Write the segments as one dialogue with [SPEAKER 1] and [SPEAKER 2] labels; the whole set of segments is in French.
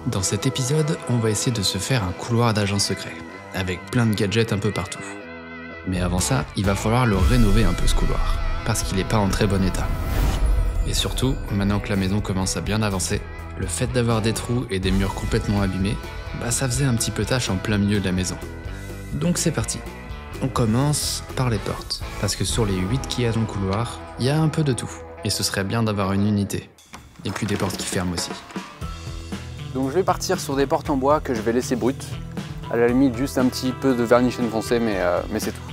[SPEAKER 1] Dans cet épisode, on va essayer de se faire un couloir d'agent secret, avec plein de gadgets un peu partout. Mais avant ça, il va falloir le rénover un peu ce couloir, parce qu'il n'est pas en très bon état. Et surtout, maintenant que la maison commence à bien avancer, le fait d'avoir des trous et des murs complètement abîmés, ça faisait un petit peu tâche en plein milieu de la maison. Donc c'est parti. On commence par les portes, parce que sur les 8 qu'il y a dans le couloir, il y a un peu de tout, et ce serait bien d'avoir une unité. Et puis des portes qui ferment aussi.
[SPEAKER 2] Donc je vais partir sur des portes en bois que je vais laisser brutes. À la limite juste un petit peu de vernis chêne foncé, mais c'est tout.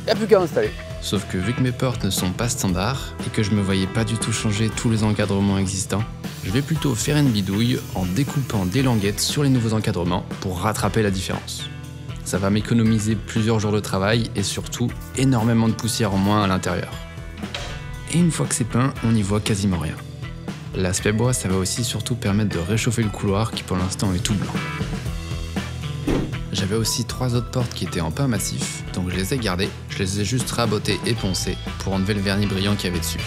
[SPEAKER 2] Il n'y a plus qu'à installer.
[SPEAKER 1] Sauf que vu que mes portes ne sont pas standards et que je me voyais pas du tout changer tous les encadrements existants, je vais plutôt faire une bidouille en découpant des languettes sur les nouveaux encadrements pour rattraper la différence. Ça va m'économiser plusieurs jours de travail et surtout énormément de poussière en moins à l'intérieur. Et une fois que c'est peint, on n'y voit quasiment rien. L'aspect bois, ça va aussi surtout permettre de réchauffer le couloir qui pour l'instant est tout blanc. J'avais aussi 3 autres portes qui étaient en pain massif, donc je les ai gardées, je les ai juste rabotées et poncées pour enlever le vernis brillant qu'il y avait dessus.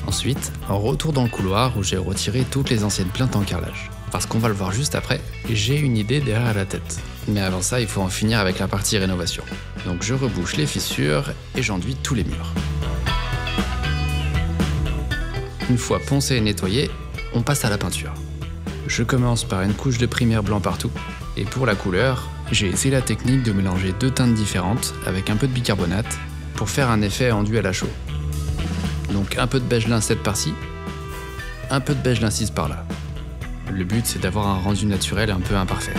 [SPEAKER 1] Ensuite, retour dans le couloir où j'ai retiré toutes les anciennes plaintes en carrelage. Parce qu'on va le voir juste après, j'ai une idée derrière la tête. Mais avant ça, il faut en finir avec la partie rénovation. Donc je rebouche les fissures et j'enduis tous les murs. Une fois poncé et nettoyé, on passe à la peinture. Je commence par une couche de primaire blanc partout, et pour la couleur, j'ai essayé la technique de mélanger 2 teintes différentes avec un peu de bicarbonate pour faire un effet enduit à la chaux. Donc un peu de beige lincette par-ci, un peu de beige lincise par-là. Le but c'est d'avoir un rendu naturel un peu imparfait.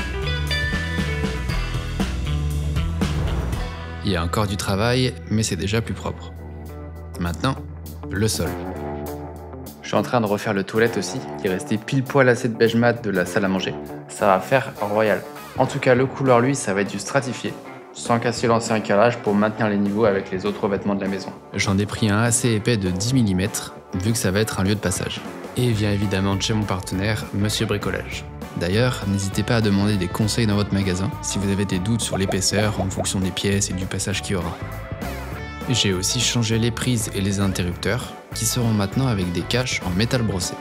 [SPEAKER 1] Il y a encore du travail, mais c'est déjà plus propre. Maintenant, le sol. Je suis en train de refaire le toilette aussi, qui est resté pile poil à cette beige mat de la salle à manger. Ça va faire royal. En tout cas, le couloir, lui, ça va être du stratifié, sans casser l'ancien carrelage pour maintenir les niveaux avec les autres revêtements de la maison. J'en ai pris un assez épais de 10 mm, vu que ça va être un lieu de passage. Et il vient évidemment de chez mon partenaire, Monsieur Bricolage. D'ailleurs, n'hésitez pas à demander des conseils dans votre magasin si vous avez des doutes sur l'épaisseur en fonction des pièces et du passage qu'il y aura. J'ai aussi changé les prises et les interrupteurs, qui seront maintenant avec des caches en métal brossé.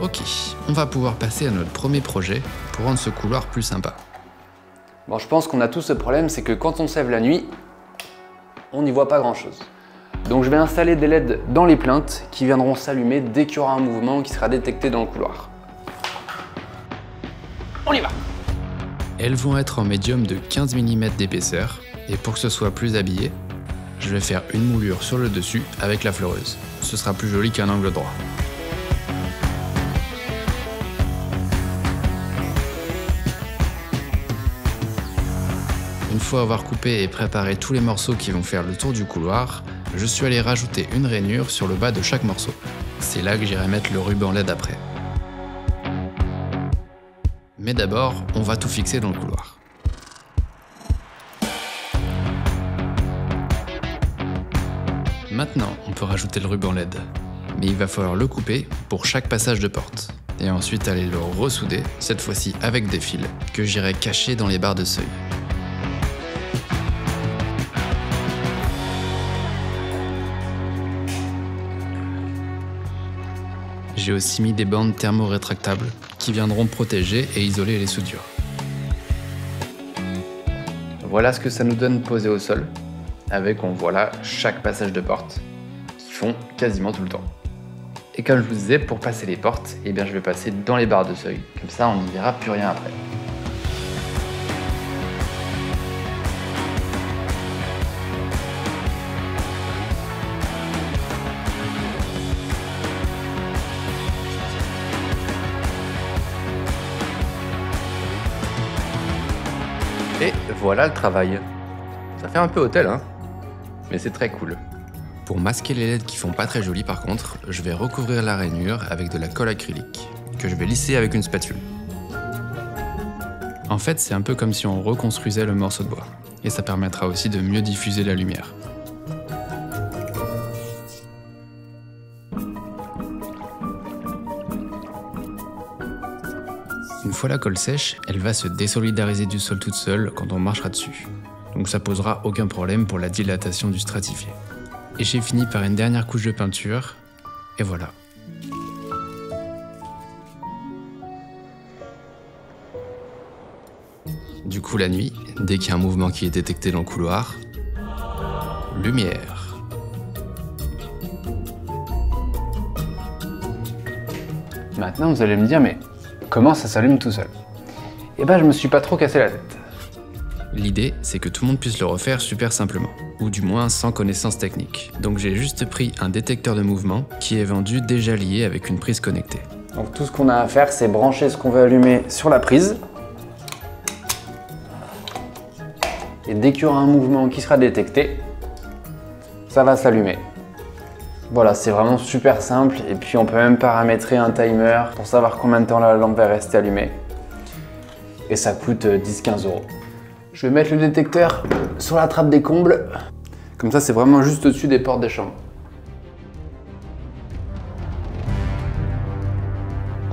[SPEAKER 1] Ok, on va pouvoir passer à notre premier projet pour rendre ce couloir plus sympa.
[SPEAKER 2] Bon, je pense qu'on a tous ce problème, c'est que quand on se lève la nuit, on n'y voit pas grand chose. Donc je vais installer des LED dans les plinthes qui viendront s'allumer dès qu'il y aura un mouvement qui sera détecté dans le couloir. On y va!
[SPEAKER 1] Elles vont être en médium de 15 mm d'épaisseur, et pour que ce soit plus habillé, je vais faire une moulure sur le dessus avec la fleureuse. Ce sera plus joli qu'un angle droit. Une fois avoir coupé et préparé tous les morceaux qui vont faire le tour du couloir, je suis allé rajouter une rainure sur le bas de chaque morceau. C'est là que j'irai mettre le ruban LED après. Mais d'abord, on va tout fixer dans le couloir. Maintenant, on peut rajouter le ruban LED, mais il va falloir le couper pour chaque passage de porte, et ensuite aller le ressouder, cette fois-ci avec des fils, que j'irai cacher dans les barres de seuil. J'ai aussi mis des bandes thermo-rétractables qui viendront protéger et isoler les soudures. Voilà ce que ça nous donne posé au sol, avec, on voit là, chaque passage de porte, qui font quasiment tout le temps. Et comme je vous disais, pour passer les portes, je vais passer dans les barres de seuil, comme ça on n'y verra plus rien après. Et voilà le travail. Ça fait un peu hôtel, hein, mais c'est très cool. Pour masquer les LED qui font pas très joli par contre, je vais recouvrir la rainure avec de la colle acrylique, que je vais lisser avec une spatule. En fait, c'est un peu comme si on reconstruisait le morceau de bois, et ça permettra aussi de mieux diffuser la lumière. Une fois la colle sèche, elle va se désolidariser du sol toute seule quand on marchera dessus. Donc ça posera aucun problème pour la dilatation du stratifié. Et j'ai fini par une dernière couche de peinture, et voilà. Du coup la nuit, dès qu'il y a un mouvement qui est détecté dans le couloir, lumière.
[SPEAKER 2] Maintenant vous allez me dire, mais comment ça s'allume tout seul? Eh ben je me suis pas trop cassé la tête.
[SPEAKER 1] L'idée, c'est que tout le monde puisse le refaire super simplement, ou du moins sans connaissance technique. Donc j'ai juste pris un détecteur de mouvement qui est vendu déjà lié avec une prise connectée.
[SPEAKER 2] Donc tout ce qu'on a à faire, c'est brancher ce qu'on veut allumer sur la prise. Et dès qu'il y aura un mouvement qui sera détecté, ça va s'allumer. Voilà, c'est vraiment super simple. Et puis on peut même paramétrer un timer pour savoir combien de temps la lampe va rester allumée. Et ça coûte 10-15 €. Je vais mettre le détecteur sur la trappe des combles. Comme ça, c'est vraiment juste au-dessus des portes des chambres.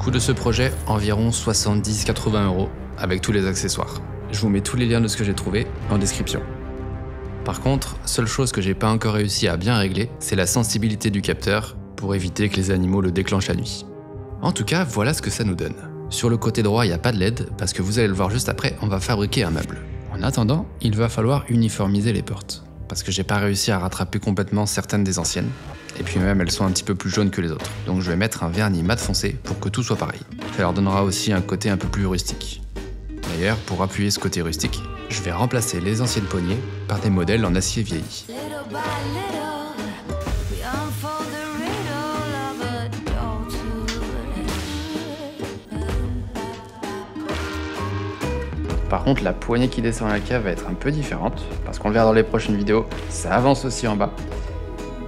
[SPEAKER 1] Coût de ce projet, environ 70-80 € avec tous les accessoires. Je vous mets tous les liens de ce que j'ai trouvé en description. Par contre, seule chose que j'ai pas encore réussi à bien régler, c'est la sensibilité du capteur pour éviter que les animaux le déclenchent la nuit. En tout cas, voilà ce que ça nous donne. Sur le côté droit, il n'y a pas de LED parce que vous allez le voir juste après, on va fabriquer un meuble. En attendant, il va falloir uniformiser les portes parce que j'ai pas réussi à rattraper complètement certaines des anciennes. Et puis même, elles sont un petit peu plus jaunes que les autres. Donc je vais mettre un vernis mat foncé pour que tout soit pareil. Ça leur donnera aussi un côté un peu plus rustique. D'ailleurs, pour appuyer ce côté rustique, je vais remplacer les anciennes poignées par des modèles en acier vieilli. Par contre, la poignée qui descend à la cave va être un peu différente, parce qu'on le verra dans les prochaines vidéos, ça avance aussi en bas.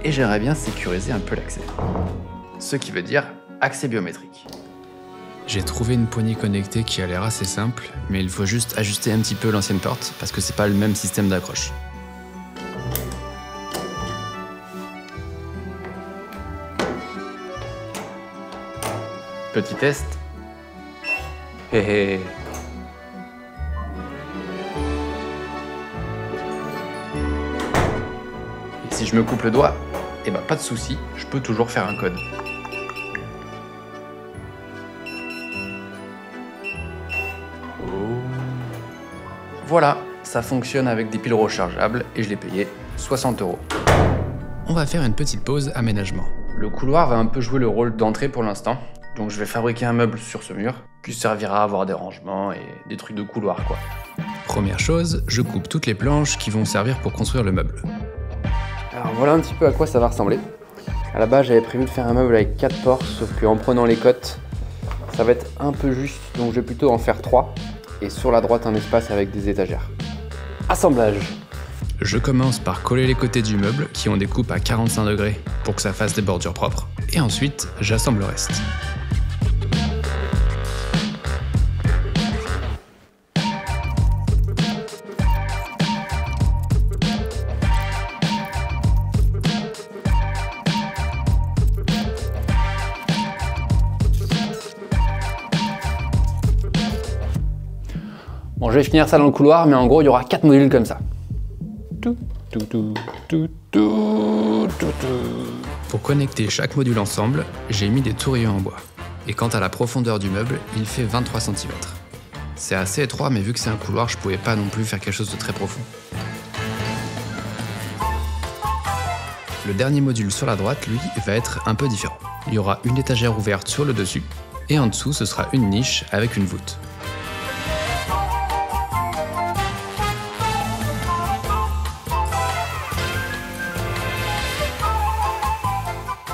[SPEAKER 1] Et j'aimerais bien sécuriser un peu l'accès. Ce qui veut dire accès biométrique. J'ai trouvé une poignée connectée qui a l'air assez simple, mais il faut juste ajuster un petit peu l'ancienne porte, parce que c'est pas le même système d'accroche. Petit test. Hé hé. Et si je me coupe le doigt, eh ben pas de souci, je peux toujours faire un code. Voilà, ça fonctionne avec des piles rechargeables et je l'ai payé 60 €. On va faire une petite pause aménagement. Le couloir va un peu jouer le rôle d'entrée pour l'instant, donc je vais fabriquer un meuble sur ce mur qui servira à avoir des rangements et des trucs de couloir quoi. Première chose, je coupe toutes les planches qui vont servir pour construire le meuble.
[SPEAKER 2] Alors voilà un petit peu à quoi ça va ressembler. À la base, j'avais prévu de faire un meuble avec 4 portes, sauf qu'en prenant les cotes, ça va être un peu juste, donc je vais plutôt en faire 3. Et sur la droite, un espace avec des étagères. Assemblage.
[SPEAKER 1] Je commence par coller les côtés du meuble qui ont des coupes à 45 degrés pour que ça fasse des bordures propres. Et ensuite, j'assemble le reste.
[SPEAKER 2] Bon, je vais finir ça dans le couloir, mais en gros, il y aura 4 modules comme ça.
[SPEAKER 1] Pour connecter chaque module ensemble, j'ai mis des tourillons en bois. Et quant à la profondeur du meuble, il fait 23 cm. C'est assez étroit, mais vu que c'est un couloir, je pouvais pas non plus faire quelque chose de très profond. Le dernier module sur la droite, lui, va être un peu différent. Il y aura une étagère ouverte sur le dessus, et en dessous, ce sera une niche avec une voûte.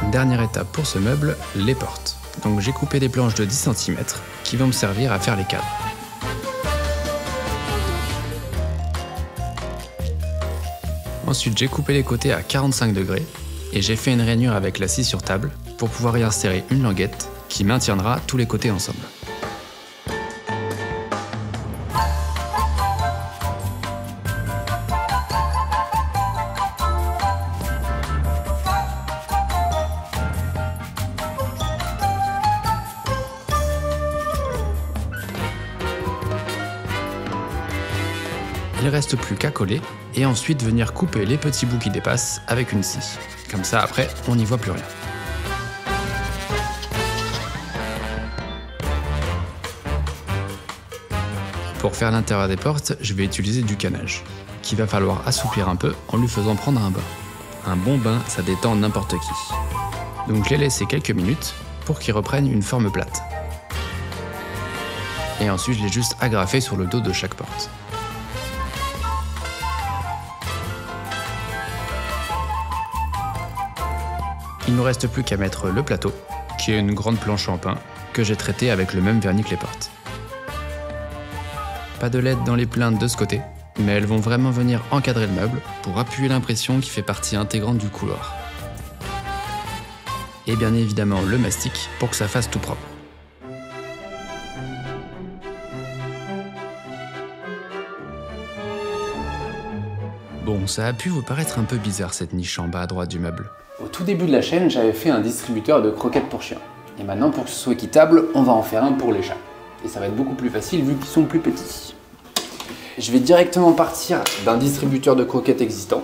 [SPEAKER 1] Dernière étape pour ce meuble, les portes. Donc j'ai coupé des planches de 10 cm qui vont me servir à faire les cadres. Ensuite j'ai coupé les côtés à 45 degrés et j'ai fait une rainure avec la scie sur table pour pouvoir y insérer une languette qui maintiendra tous les côtés ensemble. Il reste plus qu'à coller et ensuite venir couper les petits bouts qui dépassent avec une scie. Comme ça après, on n'y voit plus rien. Pour faire l'intérieur des portes, je vais utiliser du canage, qu'il va falloir assouplir un peu en lui faisant prendre un bain. Un bon bain, ça détend n'importe qui. Donc je l'ai laissé quelques minutes pour qu'il reprenne une forme plate. Et ensuite je l'ai juste agrafé sur le dos de chaque porte. Il ne nous reste plus qu'à mettre le plateau, qui est une grande planche en pin, que j'ai traité avec le même vernis que les portes. Pas de LED dans les plaintes de ce côté, mais elles vont vraiment venir encadrer le meuble pour appuyer l'impression qui fait partie intégrante du couloir. Et bien évidemment le mastic pour que ça fasse tout propre. Bon, ça a pu vous paraître un peu bizarre cette niche en bas à droite du meuble.
[SPEAKER 2] Au tout début de la chaîne, j'avais fait un distributeur de croquettes pour chiens. Et maintenant, pour que ce soit équitable, on va en faire un pour les chats. Et ça va être beaucoup plus facile vu qu'ils sont plus petits. Je vais directement partir d'un distributeur de croquettes existant.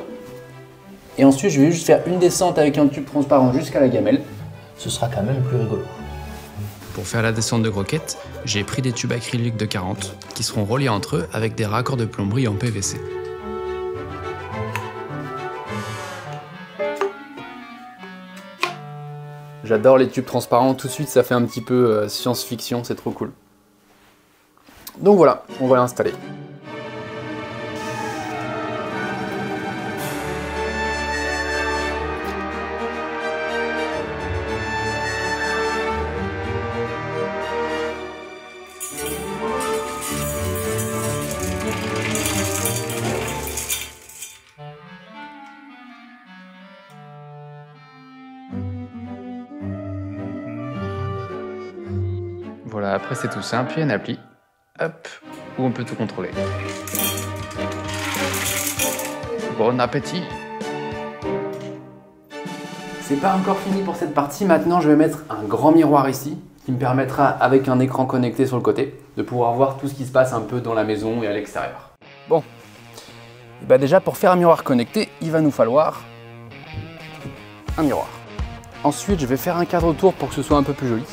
[SPEAKER 2] Et ensuite, je vais juste faire une descente avec un tube transparent jusqu'à la gamelle. Ce sera quand même plus rigolo.
[SPEAKER 1] Pour faire la descente de croquettes, j'ai pris des tubes acryliques de 40 qui seront reliés entre eux avec des raccords de plomberie en PVC.
[SPEAKER 2] J'adore les tubes transparents, tout de suite ça fait un petit peu science-fiction, c'est trop cool. Donc voilà, on va l'installer.
[SPEAKER 1] Voilà, après c'est tout simple, il y a une appli, hop, où on peut tout contrôler. Bon appétit!
[SPEAKER 2] C'est pas encore fini pour cette partie, maintenant je vais mettre un grand miroir ici, qui me permettra, avec un écran connecté sur le côté, de pouvoir voir tout ce qui se passe un peu dans la maison et à l'extérieur. Bon, et bah déjà pour faire un miroir connecté, il va nous falloir un miroir. Ensuite je vais faire un cadre autour pour que ce soit un peu plus joli.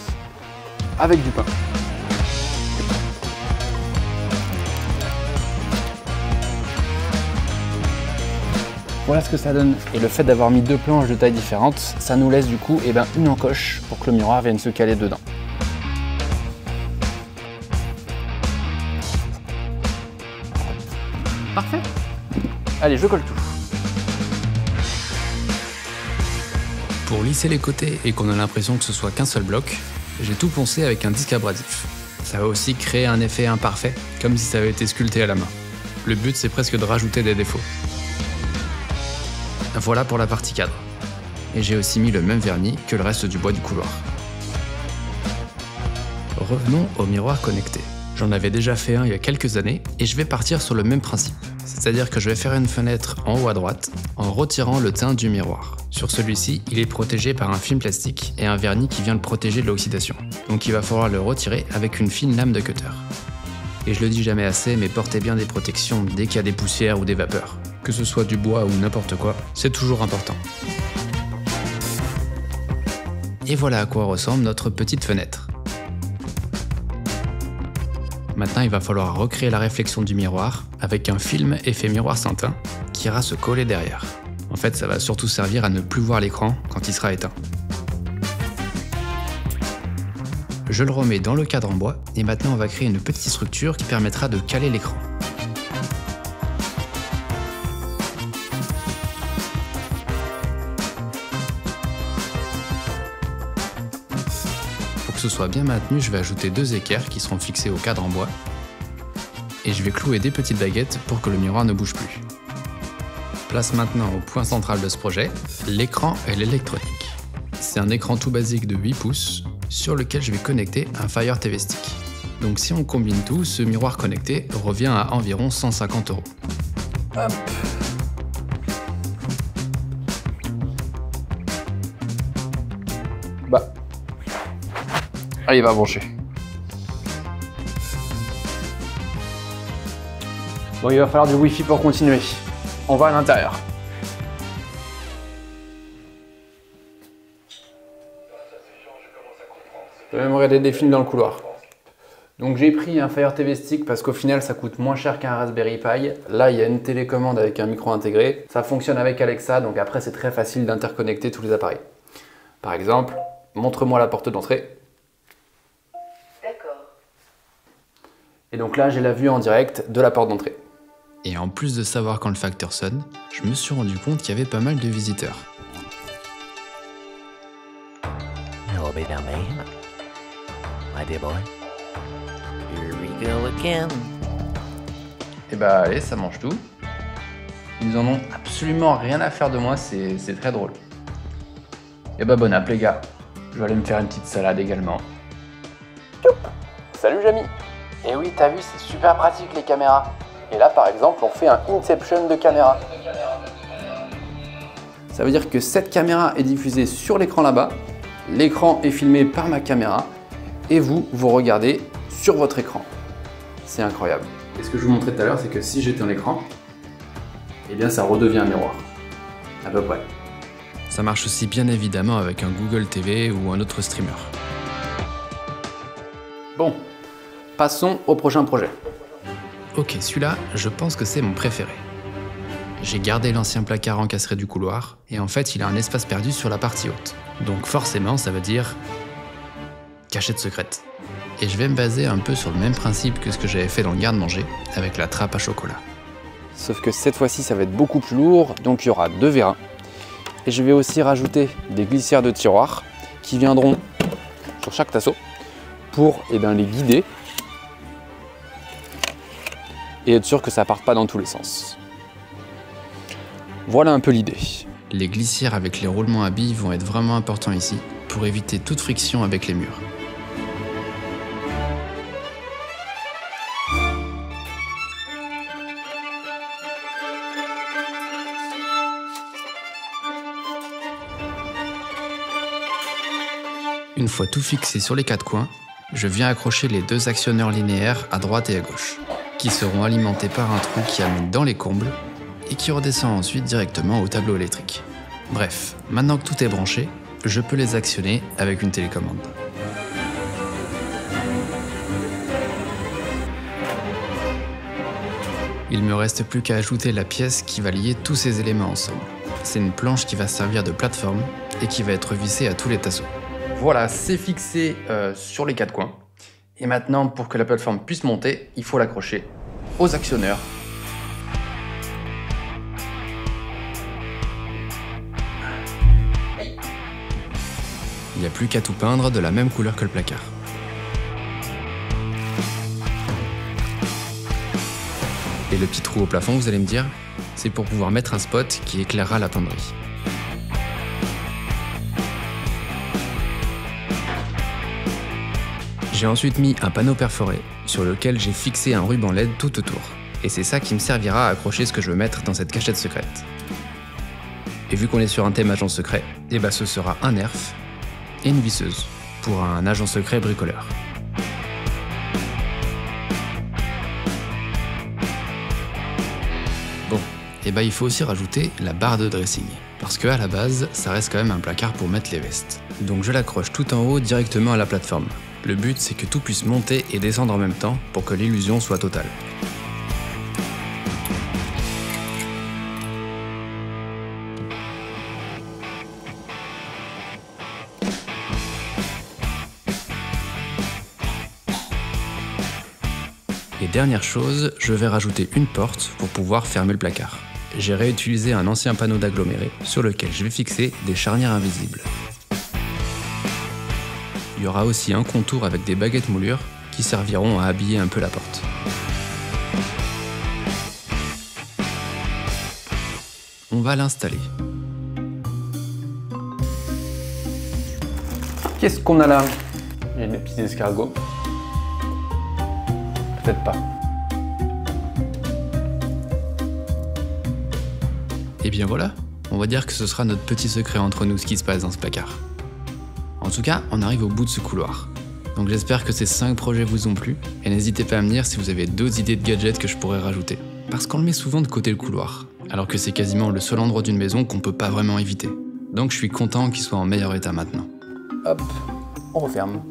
[SPEAKER 2] Avec du pain. Voilà ce que ça donne. Et le fait d'avoir mis deux planches de taille différentes, ça nous laisse du coup une encoche pour que le miroir vienne se caler dedans. Parfait. Allez, je colle tout.
[SPEAKER 1] Pour lisser les côtés et qu'on ait l'impression que ce soit qu'un seul bloc, j'ai tout poncé avec un disque abrasif. Ça va aussi créer un effet imparfait, comme si ça avait été sculpté à la main. Le but, c'est presque de rajouter des défauts. Voilà pour la partie cadre. Et j'ai aussi mis le même vernis que le reste du bois du couloir. Revenons au miroir connecté. J'en avais déjà fait un il y a quelques années et je vais partir sur le même principe. C'est-à-dire que je vais faire une fenêtre en haut à droite en retirant le teint du miroir. Sur celui-ci, il est protégé par un film plastique et un vernis qui vient le protéger de l'oxydation. Donc il va falloir le retirer avec une fine lame de cutter. Et je le dis jamais assez, mais portez bien des protections dès qu'il y a des poussières ou des vapeurs. Que ce soit du bois ou n'importe quoi, c'est toujours important. Et voilà à quoi ressemble notre petite fenêtre. Maintenant, il va falloir recréer la réflexion du miroir avec un film effet miroir sans teint qui ira se coller derrière. En fait, ça va surtout servir à ne plus voir l'écran quand il sera éteint. Je le remets dans le cadre en bois et maintenant on va créer une petite structure qui permettra de caler l'écran. Pour que ce soit bien maintenu, je vais ajouter 2 équerres qui seront fixés au cadre en bois et je vais clouer des petites baguettes pour que le miroir ne bouge plus. Place maintenant au point central de ce projet, l'écran et l'électronique. C'est un écran tout basique de 8 pouces sur lequel je vais connecter un Fire TV Stick. Donc si on combine tout, ce miroir connecté revient à environ 150 €.
[SPEAKER 2] Hop. Bah. Allez, il va brancher. Bon, il va falloir du Wi-Fi pour continuer. On va à l'intérieur. Je peux même regarder des films dans le couloir. Donc j'ai pris un Fire TV Stick parce qu'au final ça coûte moins cher qu'un Raspberry Pi. Là il y a une télécommande avec un micro intégré. Ça fonctionne avec Alexa, donc après c'est très facile d'interconnecter tous les appareils. Par exemple, montre-moi la porte d'entrée.
[SPEAKER 3] D'accord.
[SPEAKER 2] Et donc là j'ai la vue en direct de la porte d'entrée.
[SPEAKER 1] Et en plus de savoir quand le facteur sonne, je me suis rendu compte qu'il y avait pas mal de visiteurs.
[SPEAKER 3] Hello, baby, my dear boy. Here we go again.
[SPEAKER 1] Et bah allez, ça mange tout. Ils en ont absolument rien à faire de moi, c'est très drôle. Et bah bon app les gars, je vais aller me faire une petite salade également.
[SPEAKER 2] Salut Jamy. Et oui, t'as vu, c'est super pratique les caméras. Et là par exemple, on fait un Inception de caméra. Ça veut dire que cette caméra est diffusée sur l'écran là-bas, l'écran est filmé par ma caméra, et vous regardez sur votre écran. C'est incroyable. Et ce que je vous montrais tout à l'heure, c'est que si j'étais en écran, eh bien ça redevient un miroir. À peu près.
[SPEAKER 1] Ça marche aussi bien évidemment avec un Google TV ou un autre streamer.
[SPEAKER 2] Bon, passons au prochain projet.
[SPEAKER 1] Ok, celui-là, je pense que c'est mon préféré. J'ai gardé l'ancien placard encastré du couloir, et en fait il a un espace perdu sur la partie haute. Donc forcément ça veut dire cachette secrète. Et je vais me baser un peu sur le même principe que ce que j'avais fait dans le garde-manger, avec la trappe à chocolat.
[SPEAKER 2] Sauf que cette fois-ci ça va être beaucoup plus lourd, donc il y aura 2 vérins. Et je vais aussi rajouter des glissières de tiroir qui viendront sur chaque tasseau pour les guider et être sûr que ça parte pas dans tous les sens. Voilà un peu l'idée.
[SPEAKER 1] Les glissières avec les roulements à billes vont être vraiment importants ici, pour éviter toute friction avec les murs. Une fois tout fixé sur les 4 coins, je viens accrocher les 2 actionneurs linéaires à droite et à gauche, qui seront alimentés par un trou qui amène dans les combles et qui redescend ensuite directement au tableau électrique. Bref, maintenant que tout est branché, je peux les actionner avec une télécommande. Il me reste plus qu'à ajouter la pièce qui va lier tous ces éléments ensemble. C'est une planche qui va servir de plateforme et qui va être vissée à tous les tasseaux. Voilà, c'est fixé sur les 4 coins. Et maintenant, pour que la plateforme puisse monter, il faut l'accrocher aux actionneurs. Il n'y a plus qu'à tout peindre de la même couleur que le placard. Et le petit trou au plafond, vous allez me dire, c'est pour pouvoir mettre un spot qui éclairera la penderie. J'ai ensuite mis un panneau perforé sur lequel j'ai fixé un ruban LED tout autour. Et c'est ça qui me servira à accrocher ce que je veux mettre dans cette cachette secrète. Et vu qu'on est sur un thème agent secret, et bah ce sera un nerf et une visseuse pour un agent secret bricoleur. Bon, et bah il faut aussi rajouter la barre de dressing. Parce que à la base, ça reste quand même un placard pour mettre les vestes. Donc je l'accroche tout en haut directement à la plateforme. Le but, c'est que tout puisse monter et descendre en même temps pour que l'illusion soit totale. Et dernière chose, je vais rajouter une porte pour pouvoir fermer le placard. J'ai réutilisé un ancien panneau d'aggloméré sur lequel je vais fixer des charnières invisibles. Il y aura aussi un contour avec des baguettes moulures qui serviront à habiller un peu la porte. On va l'installer.
[SPEAKER 2] Qu'est-ce qu'on a là? Il y a des petits escargots. Peut-être pas.
[SPEAKER 1] Et bien voilà, on va dire que ce sera notre petit secret entre nous ce qui se passe dans ce placard. En tout cas, on arrive au bout de ce couloir. Donc j'espère que ces 5 projets vous ont plu, et n'hésitez pas à me dire si vous avez d'autres idées de gadgets que je pourrais rajouter. Parce qu'on le met souvent de côté le couloir, alors que c'est quasiment le seul endroit d'une maison qu'on peut pas vraiment éviter. Donc je suis content qu'il soit en meilleur état maintenant.
[SPEAKER 2] Hop, on referme.